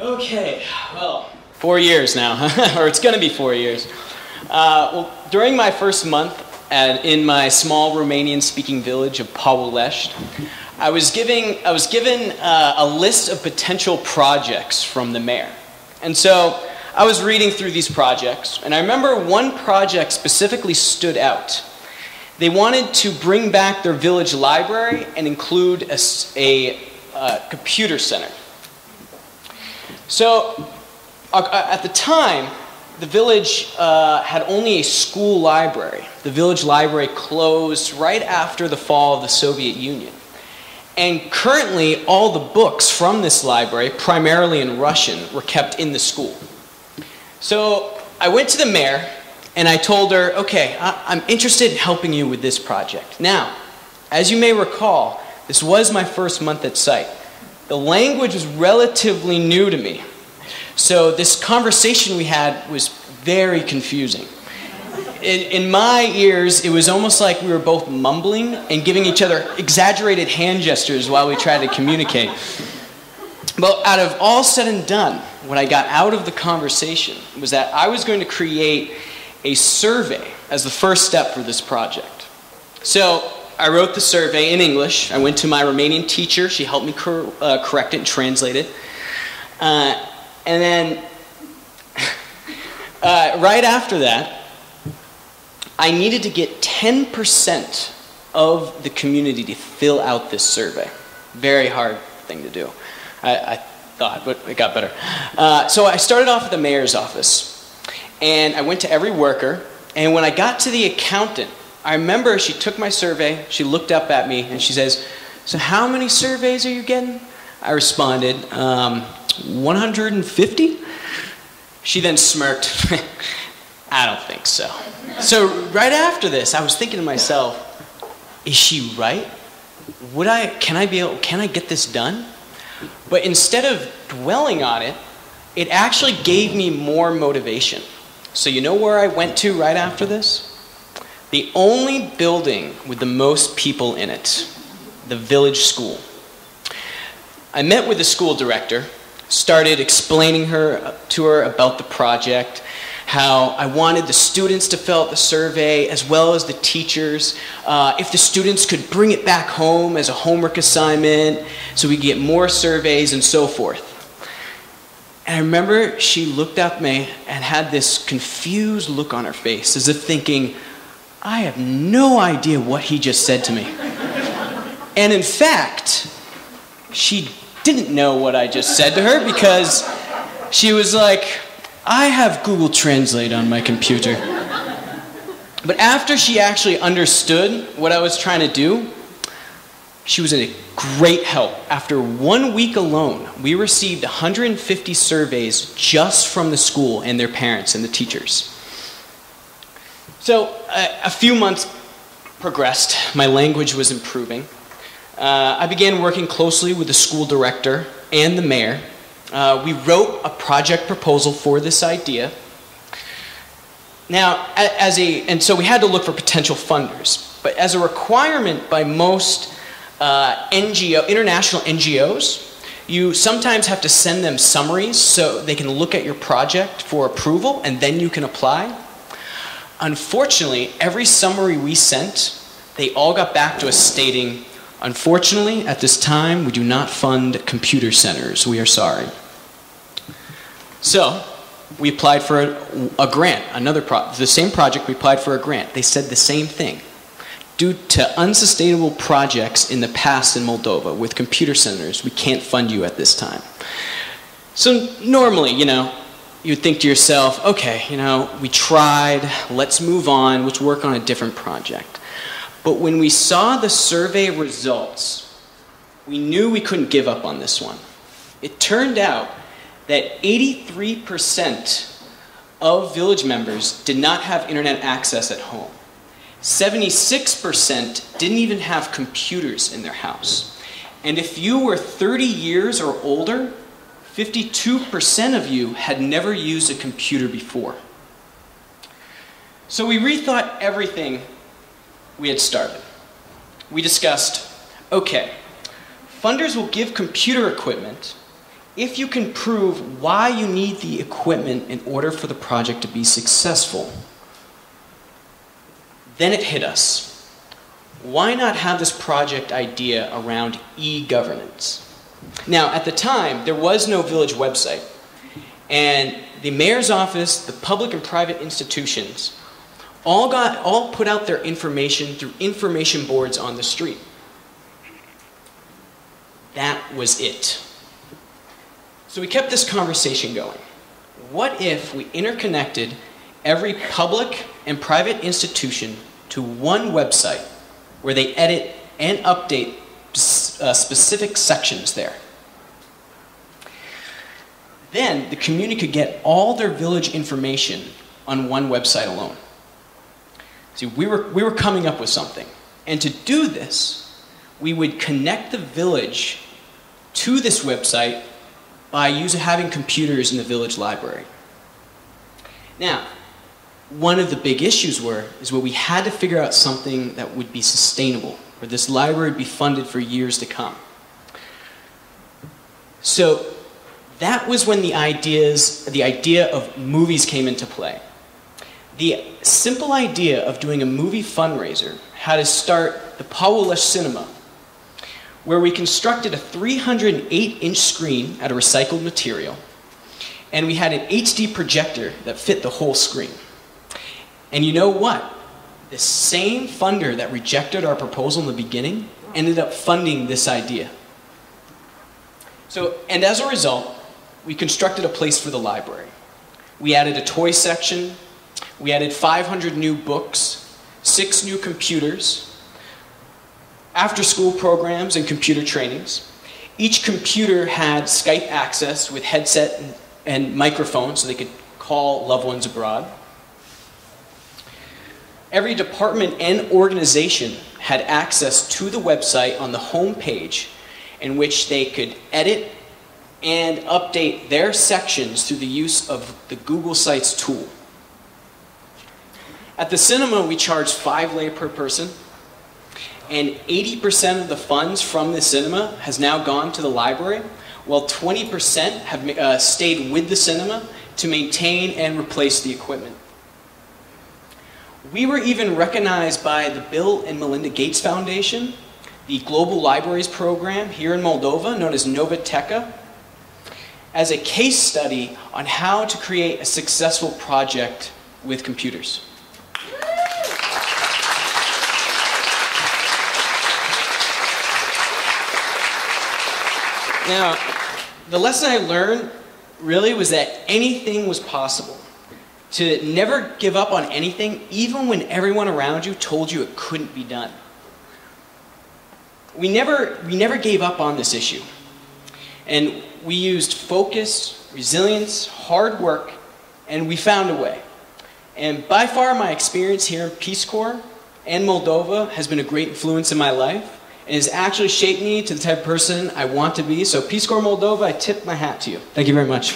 Okay, well, 4 years now, or it's going to be 4 years. Well, during my first month in my small Romanian-speaking village of Păulești, I was given a list of potential projects from the mayor. And so I was reading through these projects, and I remember one project specifically stood out. They wanted to bring back their village library and include a computer center. So at the time, the village had only a school library. The village library closed right after the fall of the Soviet Union. And currently, all the books from this library, primarily in Russian, were kept in the school. So I went to the mayor and I told her, okay, I'm interested in helping you with this project. Now, as you may recall, this was my first month at site. The language was relatively new to me. So this conversation we had was very confusing. In my ears, it was almost like we were both mumbling and giving each other exaggerated hand gestures while we tried to communicate. But out of all said and done, what I got out of the conversation was that I was going to create a survey as the first step for this project. So I wrote the survey in English. I went to my Romanian teacher. She helped me correct it and translate it. And then right after that, I needed to get 10% of the community to fill out this survey. Very hard thing to do, I thought, but it got better. So I started off at the mayor's office, and I went to every worker, and when I got to the accountant, I remember she took my survey, she looked up at me, and she says, "So how many surveys are you getting?" I responded, 150? She then smirked. I don't think so. So right after this, I was thinking to myself, is she right? Can I get this done? But instead of dwelling on it, it actually gave me more motivation. So you know where I went to right after this? The only building with the most people in it, the village school. I met with the school director, started explaining to her about the project, how I wanted the students to fill out the survey as well as the teachers. If the students could bring it back home as a homework assignment so we could get more surveys and so forth. And I remember she looked at me and had this confused look on her face as if thinking, I have no idea what he just said to me. And in fact, she didn't know what I just said to her because she was like, I have Google Translate on my computer. But after she actually understood what I was trying to do, she was a great help. After 1 week alone, we received 150 surveys just from the school and their parents and the teachers. So a few months progressed. My language was improving. I began working closely with the school director and the mayor. We wrote a project proposal for this idea. Now, and so we had to look for potential funders. But as a requirement by most international NGOs, you sometimes have to send them summaries so they can look at your project for approval and then you can apply. Unfortunately, every summary we sent, they all got back to us stating, unfortunately, at this time, we do not fund computer centers. We are sorry. So we applied for a grant, the same project, we applied for a grant. They said the same thing. Due to unsustainable projects in the past in Moldova with computer centers, we can't fund you at this time. So normally, you'd think to yourself, okay, we tried, let's move on, let's work on a different project. But when we saw the survey results, we knew we couldn't give up on this one. It turned out that 83% of village members did not have internet access at home. 76% didn't even have computers in their house. And if you were 30 years or older, 52% of you had never used a computer before. So we rethought everything we had started. We discussed, okay, funders will give computer equipment if you can prove why you need the equipment in order for the project to be successful, then it hit us. Why not have this project idea around e-governance? Now, at the time, there was no village website, and the mayor's office, the public and private institutions, all put out their information through information boards on the street. That was it. So we kept this conversation going. What if we interconnected every public and private institution to one website where they edit and update specific sections there? Then the community could get all their village information on one website alone. See, we were coming up with something. And to do this, we would connect the village to this website by having computers in the village library. Now, one of the big issues is where we had to figure out something that would be sustainable, where this library would be funded for years to come. So that was when the idea of movies came into play. The simple idea of doing a movie fundraiser had us start the Powolish Cinema, where we constructed a 308-inch screen out of recycled material, and we had an HD projector that fit the whole screen. And you know what? The same funder that rejected our proposal in the beginning ended up funding this idea. And as a result, we constructed a place for the library. We added a toy section, we added 500 new books, 6 new computers, after-school programs and computer trainings. Each computer had Skype access with headset and microphone so they could call loved ones abroad. Every department and organization had access to the website on the home page in which they could edit and update their sections through the use of the Google Sites tool. At the cinema, we charged 5 lei per person, and 80% of the funds from the cinema has now gone to the library, while 20% have stayed with the cinema to maintain and replace the equipment. We were even recognized by the Bill and Melinda Gates Foundation, the Global Libraries Program here in Moldova, known as Noviteka, as a case study on how to create a successful project with computers. Now, the lesson I learned really was that anything was possible. To never give up on anything, even when everyone around you told you it couldn't be done. We never gave up on this issue. And we used focus, resilience, hard work, and we found a way. And by far my experience here in Peace Corps and Moldova has been a great influence in my life and has actually shaped me to the type of person I want to be. So Peace Corps Moldova, I tip my hat to you. Thank you very much.